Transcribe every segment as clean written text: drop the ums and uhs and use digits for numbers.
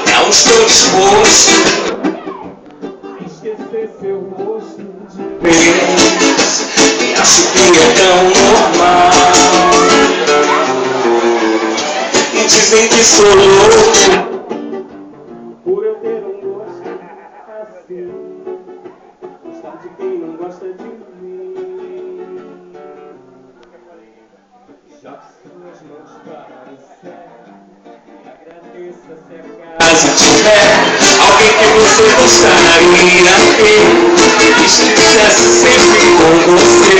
Não estou disposto a esquecer seu rosto de vez. E acho que é tão normal. E dizem que sou louco por eu ter um gosto assim. Gostar de quem não gosta de mim. Jogue suas mãos para o céu e agradeça se acaso tiver alguém que você gostaria que estivesse sempre com você,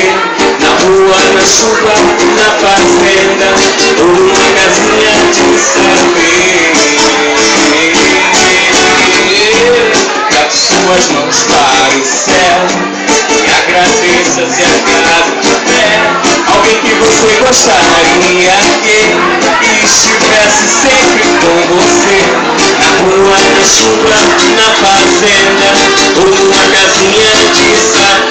na rua, na chuva, na fazenda ou numa casinha de saber. Jogue suas mãos para o céu e agradeça se acaso tiver alguém que você gostaria que estivesse sempre com você, na rua, na chuva, na fazenda ou numa casinha de saber.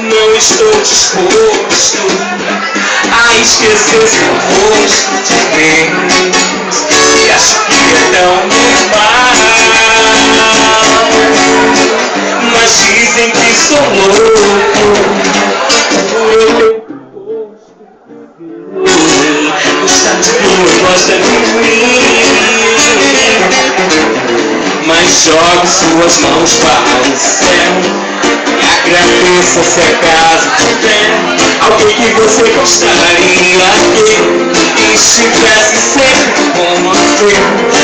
Não estou disposto a esquecer seu rosto de vez. E acho que é tão normal. Mas dizem que sou louco por eu ter gosto gostar de quem não gosta de mim. Mas jogue suas mãos para o céu e agradeça se acaso tiver alguém que você gostaria que estivesse sempre com você,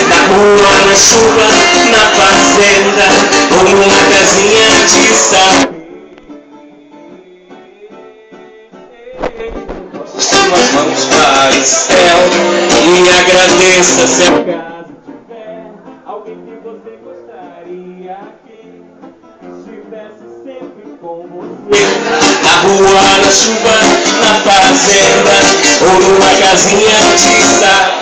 na rua, na chuva, na fazenda ou numa casinha de saber. Suas mãos para o céu e agradeça se acaso tiver alguém que você gostaria que estivesse sempre com você, na rua, na chuva, na fazenda ou numa casinha de saber.